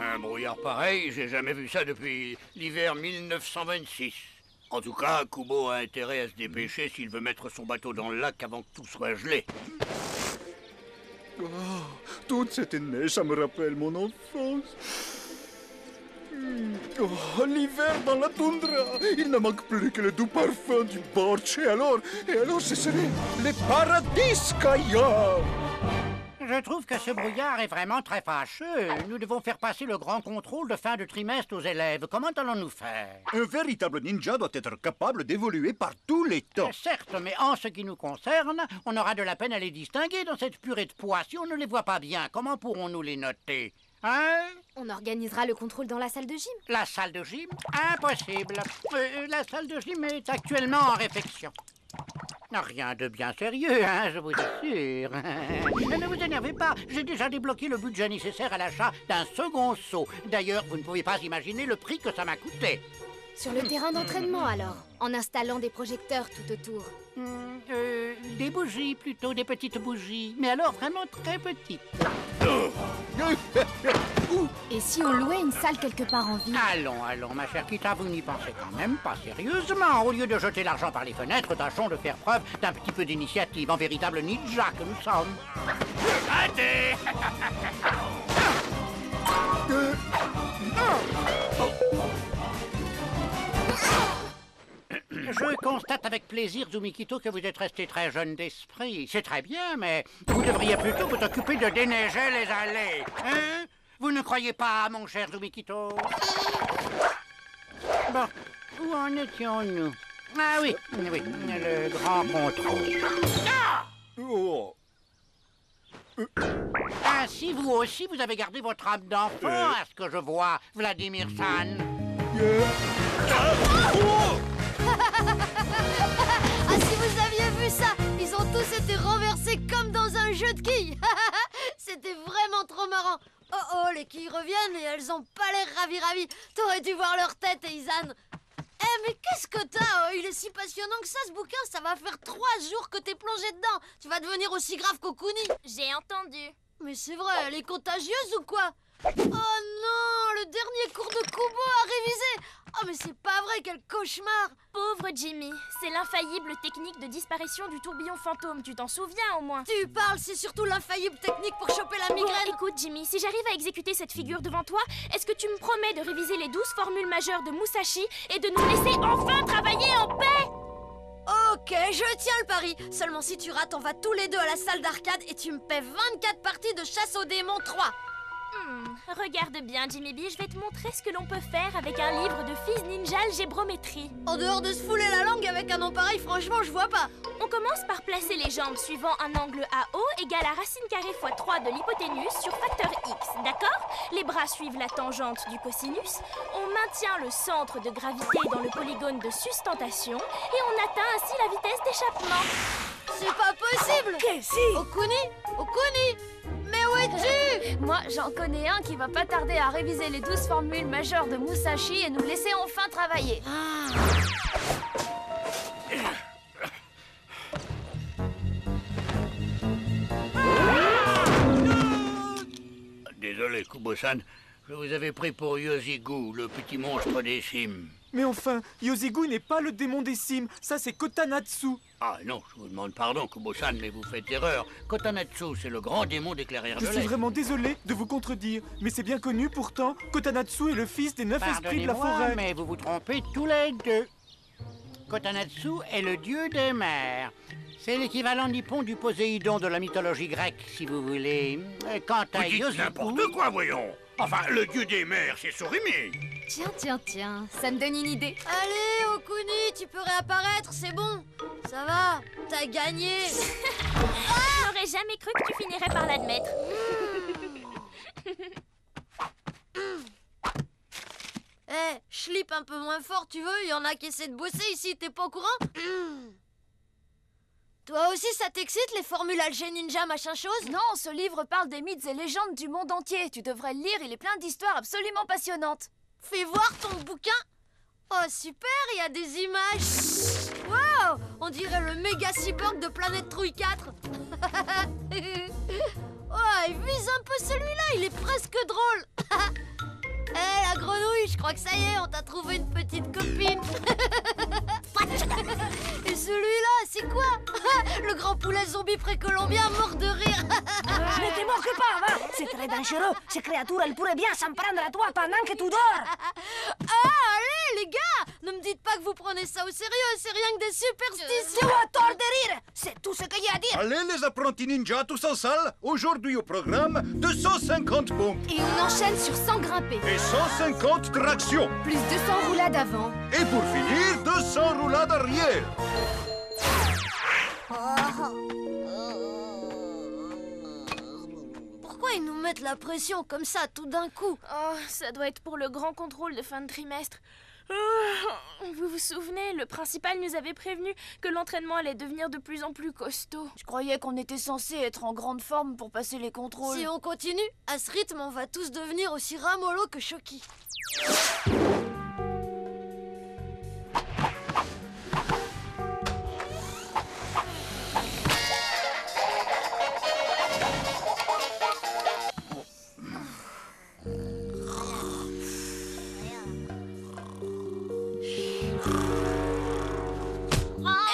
Un brouillard pareil, j'ai jamais vu ça depuis l'hiver 1926. En tout cas, Kubo a intérêt à se dépêcher s'il veut mettre son bateau dans le lac avant que tout soit gelé. Oh, toute cette neige, ça me rappelle mon enfance. Oh, l'hiver dans la toundra. Il ne manque plus que le doux parfum du bortsch. Et alors, ce serait le paradis, Kaya. Je trouve que ce brouillard est vraiment très fâcheux. Nous devons faire passer le grand contrôle de fin de trimestre aux élèves. Comment allons-nous faire? Un véritable ninja doit être capable d'évoluer par tous les temps. Certes, mais en ce qui nous concerne, on aura de la peine à les distinguer dans cette purée de pois. Si on ne les voit pas bien, comment pourrons-nous les noter? Hein? On organisera le contrôle dans la salle de gym. La salle de gym? Impossible. La salle de gym est actuellement en réfection. Rien de bien sérieux, hein, je vous assure. Ne vous énervez pas, j'ai déjà débloqué le budget nécessaire à l'achat d'un second seau. D'ailleurs, vous ne pouvez pas imaginer le prix que ça m'a coûté. Sur le terrain d'entraînement, alors, en installant des projecteurs tout autour. Des bougies, plutôt, des petites bougies. Mais alors, vraiment très petites. Et si on louait une salle quelque part en ville? Allons, ma chère Kita, vous n'y pensez quand même pas sérieusement. Au lieu de jeter l'argent par les fenêtres, tâchons de faire preuve d'un petit peu d'initiative, en véritable ninja que nous sommes. Arrêtez! Je constate avec plaisir, Zumikito, que vous êtes resté très jeune d'esprit. C'est très bien, mais vous devriez plutôt vous occuper de déneiger les allées. Hein? Vous ne croyez pas, mon cher Zumikito? Bon, où en étions-nous? Ah oui, le grand contrôle. Ah! Oh. Ainsi, vous aussi, vous avez gardé votre âme d'enfant, à ce que je vois, Vladimir-san. Ah, si vous aviez vu ça, ils ont tous été renversés comme dans un jeu de quilles. C'était vraiment trop marrant. Oh, les quilles reviennent et elles ont pas l'air ravies. T'aurais dû voir leur tête, Izan. Mais qu'est-ce que t'as? Il est si passionnant que ça, ce bouquin. Ça va faire 3 jours que t'es plongé dedans. Tu vas devenir aussi grave qu'Okuni. J'ai entendu. Mais c'est vrai, elle est contagieuse ou quoi? Oh non, le dernier cours de Kubo à réviser. Oh mais c'est pas vrai, quel cauchemar. Pauvre Jimmy, c'est l'infaillible technique de disparition du tourbillon fantôme, tu t'en souviens au moins? Tu parles, c'est surtout l'infaillible technique pour choper la migraine. Bon, écoute Jimmy, si j'arrive à exécuter cette figure devant toi, est-ce que tu me promets de réviser les 12 formules majeures de Musashi et de nous laisser enfin travailler en paix? Ok, je tiens le pari. Seulement si tu rates, on va tous les deux à la salle d'arcade et tu me paies 24 parties de chasse aux démons 3. Regarde bien, Jimmy B, je vais te montrer ce que l'on peut faire avec un livre de Fils Ninja Algébrométrie. En dehors de se fouler la langue avec un nom pareil, franchement, je vois pas. On commence par placer les jambes suivant un angle AO égale à racine carrée fois 3 de l'hypoténuse sur facteur X, d'accord? Les bras suivent la tangente du cosinus, on maintient le centre de gravité dans le polygone de sustentation et on atteint ainsi la vitesse d'échappement. C'est pas possible! Si. Okuni! Mais où es-tu? Moi, j'en connais un qui va pas tarder à réviser les 12 formules majeures de Musashi et nous laisser enfin travailler. Désolé, Kubo-san, je vous avais pris pour Yoshigu, le petit monstre des cimes. Mais enfin, Yoshigu n'est pas le démon des cimes, ça c'est Kotanatsu. Ah non, je vous demande pardon, Kubo-san, mais vous faites erreur. Kotanatsu, c'est le grand démon des clairières de Je l'Est. suis vraiment désolé de vous contredire, mais c'est bien connu pourtant, Kotanatsu est le fils des 9 esprits de la forêt. Mais vous vous trompez tous les deux. Kotanatsu est le dieu des mers. C'est l'équivalent nippon du Poséidon de la mythologie grecque, si vous voulez. Quant à Vous dites Yoshigu... n'importe quoi, voyons. Enfin, le dieu des mers, c'est Surimi. Tiens, ça me donne une idée. Allez, Okuni, tu peux réapparaître, c'est bon. Ça va, t'as gagné. J'aurais jamais cru que tu finirais par l'admettre. slip un peu moins fort, tu veux? Il y en a qui essaient de bosser ici, t'es pas au courant? Toi aussi, ça t'excite, les formules Alger Ninja, machin chose? Non, ce livre parle des mythes et légendes du monde entier. Tu devrais le lire, il est plein d'histoires absolument passionnantes. Fais voir ton bouquin. Oh, super, il y a des images. Wow, on dirait le méga cyborg de Planète Trouille 4. Oh, il vise un peu celui-là, il est presque drôle. Hé, la grenouille, je crois que ça y est, on t'a trouvé une petite copine. Et celui-là, c'est quoi? Le grand poulet zombie précolombien mort de rire. Ne te moque pas, va. C'est très dangereux. Ces créatures, elles pourraient bien s'en prendre à toi pendant que tu dors. Ah, allez, les gars, ne me dites pas que vous prenez ça au sérieux, c'est rien que des superstitions. Tu as tort de rire. C'est tout ce qu'il y a à dire. Allez, les apprentis ninjas, tous en salle. Aujourd'hui au programme, 250 pompes Et on enchaîne sur 100 grimpés. et 150 tractions. Plus 200 roulades avant. Et pour finir, 200 roulades arrière. Pourquoi ils nous mettent la pression comme ça tout d'un coup? Oh, ça doit être pour le grand contrôle de fin de trimestre. Vous vous souvenez, le principal nous avait prévenu que l'entraînement allait devenir de plus en plus costaud. Je croyais qu'on était censé être en grande forme pour passer les contrôles. Si on continue, à ce rythme, on va tous devenir aussi ramollo que Shoki.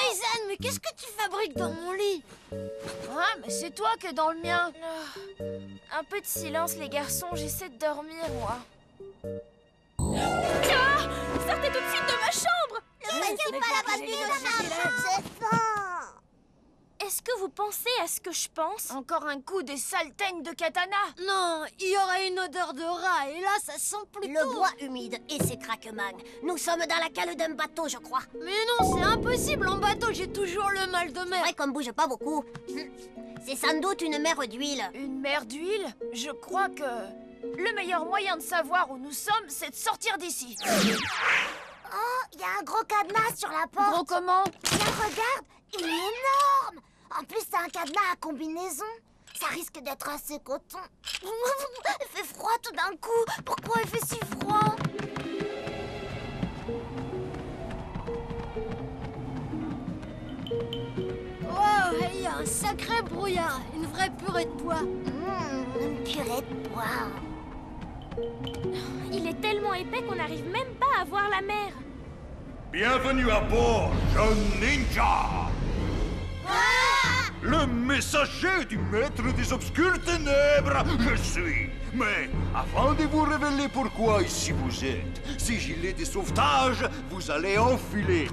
Hey Zan, mais qu'est-ce que tu fabriques dans mon lit? Ah, mais c'est toi qui es dans le mien. Un peu de silence, les garçons, j'essaie de dormir, moi. Ah! Sortez tout de suite de ma chambre! Est-ce que vous pensez à ce que je pense? Encore un coup des sales teignes de katana. Non, il y aurait une odeur de rat et là, ça sent plutôt... Le bois humide et ses craquements. Nous sommes dans la cale d'un bateau, je crois. Mais non, c'est impossible, en bateau, j'ai toujours le mal de mer. C'est vrai qu'on bouge pas beaucoup. C'est sans doute une mer d'huile. Une mer d'huile? Je crois que le meilleur moyen de savoir où nous sommes, c'est de sortir d'ici. Oh, il y a un gros cadenas sur la porte. Gros comment? Tiens, regarde, il est énorme. En plus, c'est un cadenas à combinaison. Ça risque d'être assez coton. Il fait froid tout d'un coup. Pourquoi il fait si froid? Oh, il y a un sacré brouillard, une vraie purée de bois. Une purée de bois. Il est tellement épais qu'on n'arrive même pas à voir la mer. Bienvenue à bord, jeune ninja. Le messager du maître des obscures ténèbres, je suis. Mais avant de vous révéler pourquoi ici vous êtes, ces gilets de sauvetage, vous allez enfiler.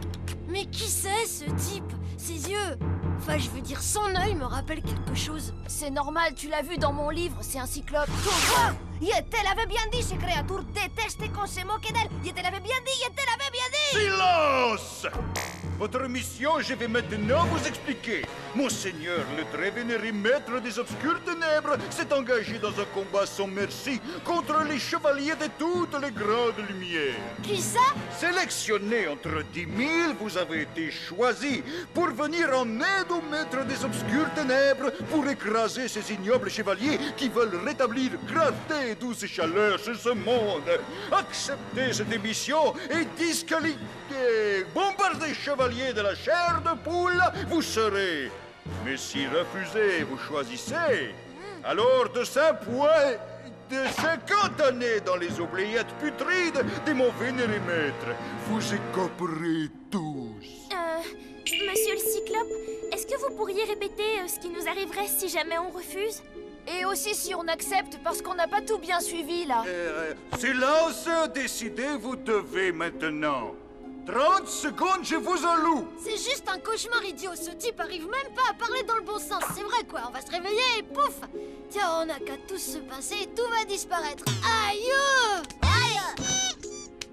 Mais qui c'est, ce type? Ses yeux... Enfin, je veux dire, son œil me rappelle quelque chose. C'est normal, tu l'as vu dans mon livre, c'est un cyclope. Je te l'avais bien dit, ces créatures détestent qu'on se moque d'elles. Je te l'avais bien dit, je te l'avais bien dit. Silence! Votre mission, je vais maintenant vous expliquer. Monseigneur, le très vénéré maître des obscures ténèbres, s'est engagé dans un combat sans merci contre les chevaliers de toutes les grandes lumières. Qui ça? Sélectionné entre 10 000, vous avez été choisi pour venir en aide au maître des obscures ténèbres pour écraser ces ignobles chevaliers qui veulent rétablir clarté et douce chaleur sur ce monde. Acceptez cette mission et disqualifiez. Bombardez chevaliers de la chair de poule, vous serez. Mais si refusez, vous choisissez. Alors de 5 points, de 50 années dans les oubliettes putrides de mon vénéré maître, vous écoperez tous. Monsieur le cyclope, est-ce que vous pourriez répéter ce qui nous arriverait si jamais on refuse? Et aussi si on accepte, parce qu'on n'a pas tout bien suivi, là. Silence, décidez, vous devez maintenant. 30 secondes, je vous alloue. C'est juste un cauchemar idiot. Ce type arrive même pas à parler dans le bon sens. C'est vrai, quoi. On va se réveiller et pouf. Tiens, on n'a qu'à tous se pincer et tout va disparaître. Aïe! Aïe!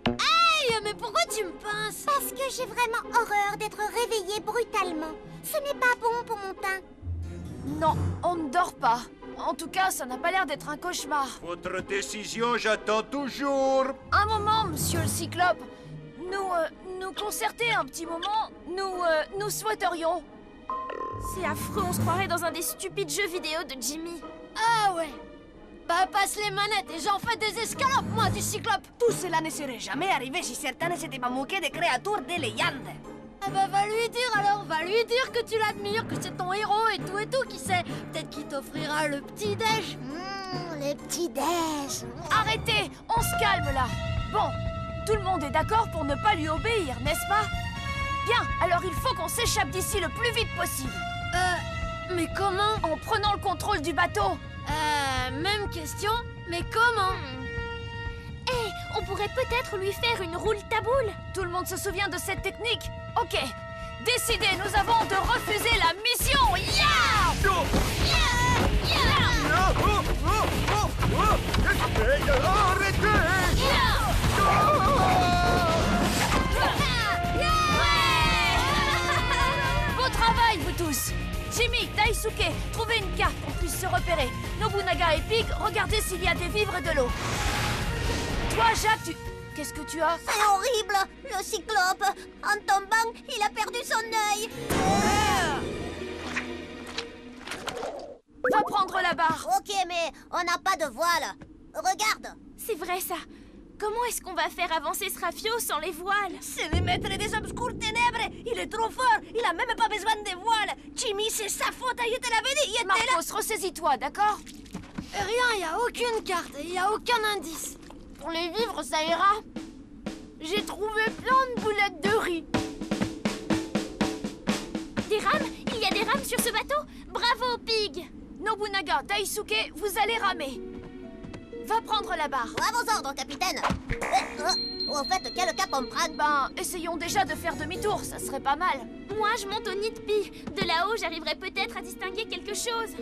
Aïe! Mais pourquoi tu me pinces? Parce que j'ai vraiment horreur d'être réveillée brutalement. Ce n'est pas bon pour mon teint. Non, on ne dort pas. En tout cas, ça n'a pas l'air d'être un cauchemar. Votre décision, j'attends toujours. Un moment, monsieur le Cyclope. Nous concerter un petit moment, nous souhaiterions. C'est affreux, on se croirait dans un des stupides jeux vidéo de Jimmy. Ah ouais. Bah passe les manettes et j'en fais des escalopes, moi, du Cyclope. Tout cela ne serait jamais arrivé si certains ne s'étaient pas moqués des créatures des légendes. Ah bah va lui dire alors, va lui dire que tu l'admires, que c'est ton héros et tout, qui sait. Peut-être qu'il t'offrira le petit-déj. Les petits-déj. Arrêtez, on se calme là. Bon, tout le monde est d'accord pour ne pas lui obéir, n'est-ce pas? Bien, alors il faut qu'on s'échappe d'ici le plus vite possible. Mais comment? En prenant le contrôle du bateau. Même question, mais comment? On pourrait peut-être lui faire une roule taboule. Tout le monde se souvient de cette technique? Ok, décidé, nous avons de refuser la mission. Beau travail, vous tous. Jimmy, Daisuke, trouvez une carte pour qu'on puisse se repérer. Nobunaga et Pig, regardez s'il y a des vivres et de l'eau. Toi, Jacques, qu'est-ce que tu as? C'est horrible. Le Cyclope, en tombant, il a perdu son œil. Va prendre la barre. Ok, mais on n'a pas de voile. Regarde. C'est vrai ça. Comment est-ce qu'on va faire avancer ce rafio sans les voiles? C'est le maître des obscures ténèbres. Il est trop fort. Il a même pas besoin de voiles. Jimmy, c'est sa faute. Je te l'avais dit. Il était là. Marcos, ressaisis-toi, d'accord? Rien, il n'y a aucune carte et il n'y a aucun indice. Pour les vivres, ça ira. J'ai trouvé plein de boulettes de riz. Des rames? Il y a des rames sur ce bateau? Bravo, Pig! Nobunaga, Daisuke, vous allez ramer. Va prendre la barre. À vos ordres, capitaine. Au fait, quel cap on prend? Ben, essayons déjà de faire demi-tour, ça serait pas mal. Moi, je monte au nid de Pi. De là-haut, j'arriverai peut-être à distinguer quelque chose.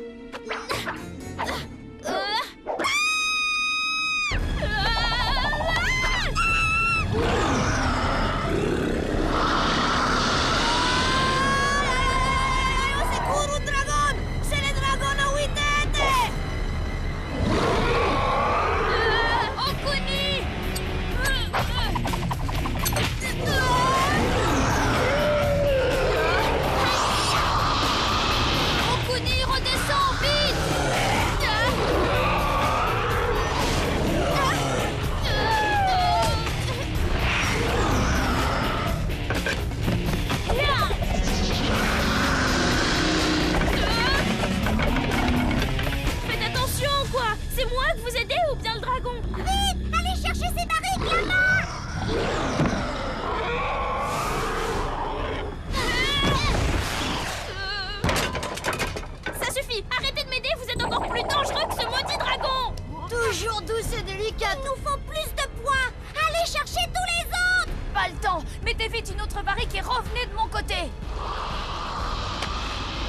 Toujours douce et délicate. Nous faut plus de poids. Allez chercher tous les autres. Pas le temps. Mettez vite une autre barrique et revenez de mon côté.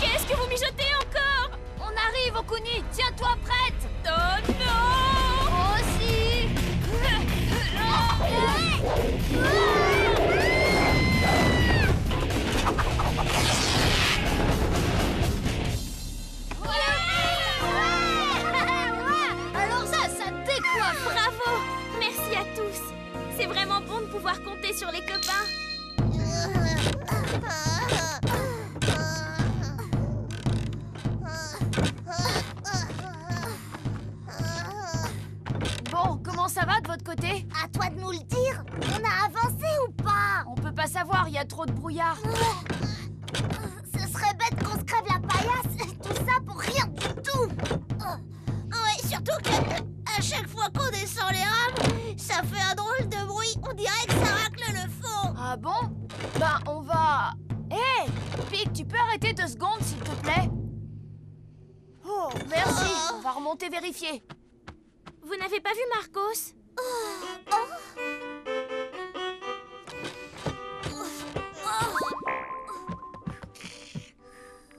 Qu'est-ce que vous mijotez encore? On arrive, Okuni. Tiens-toi prête. Oh non! Moi aussi. Alors ça décoiffe. Bravo! Merci à tous. C'est vraiment bon de pouvoir compter sur les copains. Bon, comment ça va de votre côté? À toi de nous le dire. On a avancé ou pas? On peut pas savoir, il y a trop de brouillard. Ce serait bête qu'on se crève la paillasse. Tout ça pour rien du tout. Ouais, surtout que à chaque fois qu'on descend les rames, ça fait un drôle de bruit. On dirait que ça racle le fond. Ah bon? Ben, on va... Hé, Pig, tu peux arrêter 2 secondes, s'il te plaît? Oh, merci. On va remonter vérifier. Vous n'avez pas vu Marcos?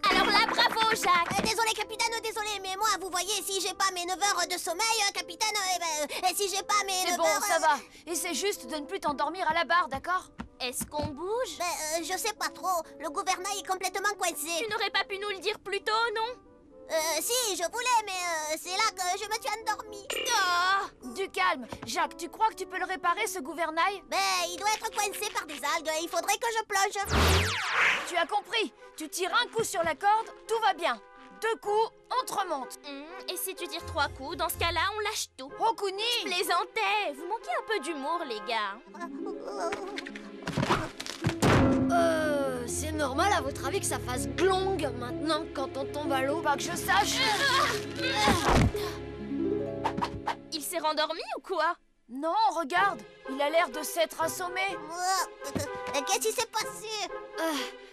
Alors là, bravo, Jacques! Désolé, capitaine, désolé, mais moi, vous voyez, si j'ai pas mes 9 heures de sommeil, capitaine, et si j'ai pas mes 9 C'est bon, heures... ça va. Essaie juste de ne plus t'endormir à la barre, d'accord? Est-ce qu'on bouge? Je sais pas trop. Le gouvernail est complètement coincé. Tu n'aurais pas pu nous le dire plus tôt, non? Si, je voulais, mais c'est là que je me suis endormie. Ah, du calme. Jacques, tu crois que tu peux le réparer, ce gouvernail? Mais il doit être coincé par des algues, il faudrait que je plonge. Tu as compris. Tu tires un coup sur la corde, tout va bien. 2 coups, on te remonte. Et si tu tires 3 coups, dans ce cas-là, on lâche tout. Okuni! Je plaisantais. Vous manquez un peu d'humour, les gars. C'est normal à votre avis que ça fasse glong maintenant quand on tombe à l'eau? Pas que je sache. Il s'est rendormi ou quoi? Non, regarde. Il a l'air de s'être assommé. Qu'est-ce qui s'est passé?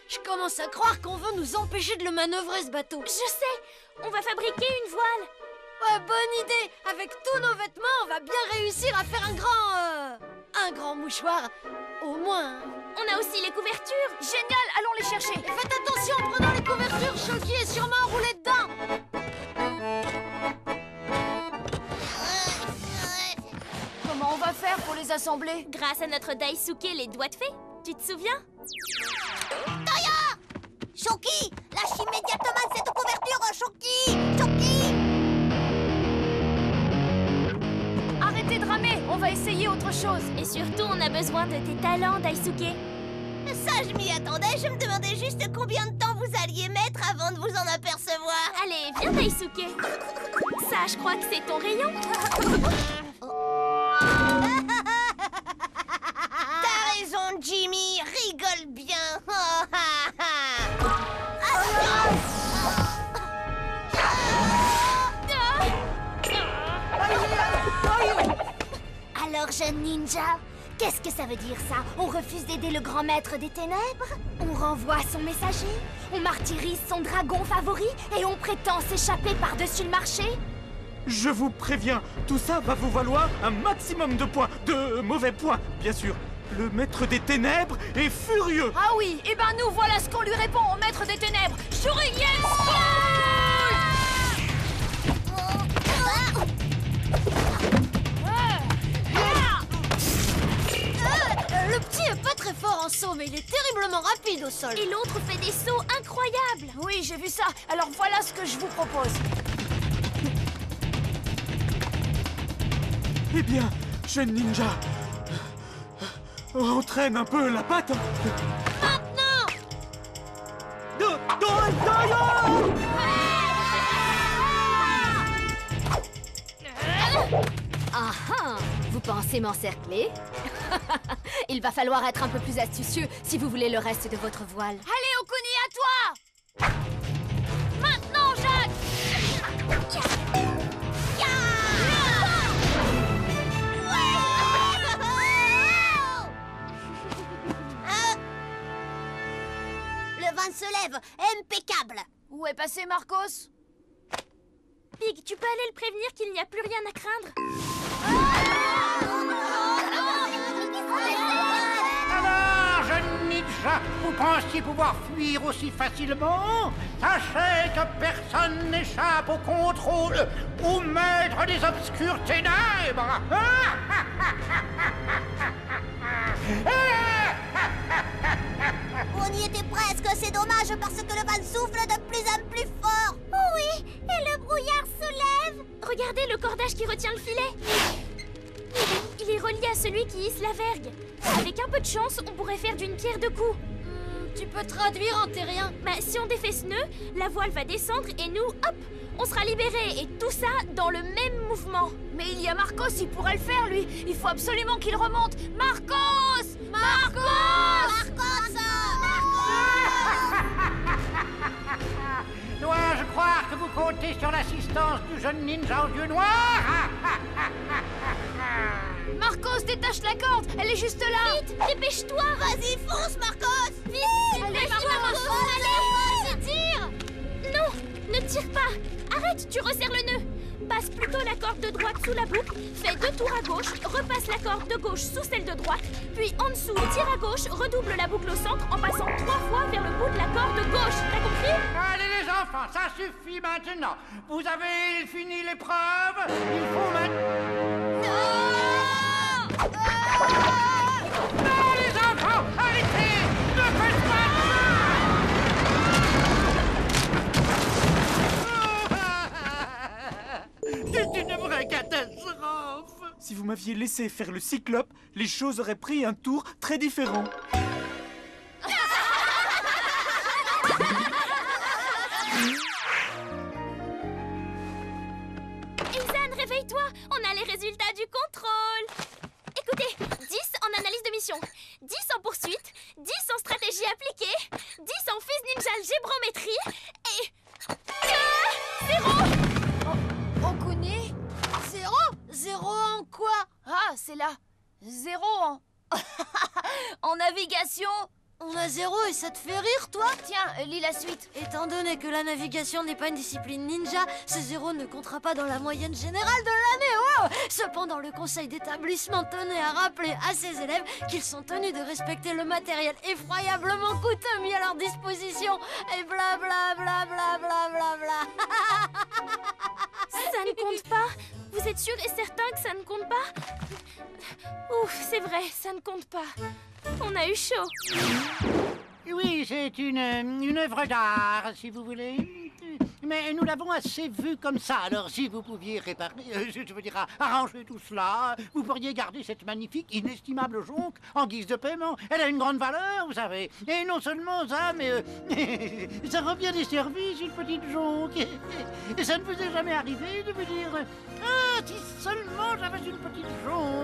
Je commence à croire qu'on veut nous empêcher de le manœuvrer, ce bateau. Je sais. On va fabriquer une voile. Ouais, bonne idée. Avec tous nos vêtements, on va bien réussir à faire un grand mouchoir. Au moins. On a aussi les couvertures. Génial, allons les chercher. Et faites attention en prenant les couvertures, Shoki est sûrement enroulé dedans. Comment on va faire pour les assembler? Grâce à notre Daisuke, les doigts de fée. Tu te souviens? Toya! Shoki! Lâche immédiatement cette couverture, Shoki! Shoki! Arrêtez de ramer, on va essayer autre chose. Et surtout, on a besoin de tes talents, Daisuke. Ça, je m'y attendais. Je me demandais juste combien de temps vous alliez mettre avant de vous en apercevoir. Allez, viens, Daisuke. Ça, je crois que c'est ton rayon. T'as raison, Jimmy. Rigole bien. Alors, jeune ninja, qu'est-ce que ça veut dire ça? On refuse d'aider le grand maître des ténèbres? On renvoie son messager? On martyrise son dragon favori? Et on prétend s'échapper par-dessus le marché? Je vous préviens, tout ça va vous valoir un maximum de points, de mauvais points, bien sûr. Le maître des ténèbres est furieux. Ah oui, et ben nous, voilà ce qu'on lui répond au maître des ténèbres. Shuriken Le petit est pas très fort en saut, mais il est terriblement rapide au sol. Et l'autre fait des sauts incroyables. Oui, j'ai vu ça. Alors voilà ce que je vous propose. Eh bien, jeune ninja, entraîne un peu la patte. Maintenant! Ah ah! Vous pensez m'encercler? Il va falloir être un peu plus astucieux si vous voulez le reste de votre voile. Allez, Okuni, à toi! Maintenant, Jacques! Le vent se lève. Impeccable. Où est passé Marcos? Pig, tu peux aller le prévenir qu'il n'y a plus rien à craindre? Alors, jeune ninja, vous pensiez pouvoir fuir aussi facilement? Sachez que personne n'échappe au contrôle, au maître des obscures ténèbres. On y était presque, c'est dommage parce que le vent souffle de plus en plus fort. Oui, et le brouillard se lève. Regardez le cordage qui retient le filet. Il est relié à celui qui hisse la vergue. Avec un peu de chance, on pourrait faire d'une pierre deux coups. Tu peux traduire en terrien? Bah, si on défait ce nœud, la voile va descendre et nous, hop, on sera libérés. Et tout ça dans le même mouvement. Mais il y a Marcos, il pourrait le faire, lui. Il faut absolument qu'il remonte. Marcos! Marcos! Dois-je croire que vous comptez sur l'assistance du jeune ninja aux yeux noirs? Marcos, détache la corde. Elle est juste là. Vite, dépêche-toi. Vas-y, fonce, Marcos. Vite, allez, dépêche-toi, Marcos. Allez, tire. Non, ne tire pas. Arrête, tu resserres le nœud. Passe plutôt la corde de droite sous la boucle, fais 2 tours à gauche, repasse la corde de gauche sous celle de droite, puis en dessous, tire à gauche, redouble la boucle au centre en passant 3 fois vers le bout de la corde gauche. T'as compris? Allez les enfants, ça suffit maintenant. Vous avez fini l'épreuve. Il faut maintenant... Non, les enfants, arrêtez! Ne faites pas ça! Si vous m'aviez laissé faire le cyclope, les choses auraient pris un tour très différent. Izan, réveille-toi! On a les résultats du contrôle! Écoutez, 10 en analyse de mission, 10 en poursuite, 10 en stratégie appliquée, 10 en fuse ninja algébrométrie et... 0! Okuni? 0? 0 en quoi? Ah, c'est là. 0 en... en navigation. On a 0 et ça te fait rire, toi? Tiens, lis la suite. Étant donné que la navigation n'est pas une discipline ninja, ce 0 ne comptera pas dans la moyenne générale de l'année. Oh! Cependant, le conseil d'établissement tenait à rappeler à ses élèves qu'ils sont tenus de respecter le matériel effroyablement coûteux mis à leur disposition. Et bla bla bla bla bla bla bla. Ça ne compte pas? Vous êtes sûr et certain que ça ne compte pas? Ouf, c'est vrai, ça ne compte pas. On a eu chaud. Oui, c'est une œuvre d'art, si vous voulez. Mais nous l'avons assez vue comme ça, alors si vous pouviez réparer, je veux dire, arranger tout cela, vous pourriez garder cette magnifique, inestimable jonque en guise de paiement. Elle a une grande valeur, vous savez. Et non seulement ça, mais ça rend bien des services, une petite jonque. Et ça ne vous est jamais arrivé de vous dire, ah, si seulement j'avais une petite jonque.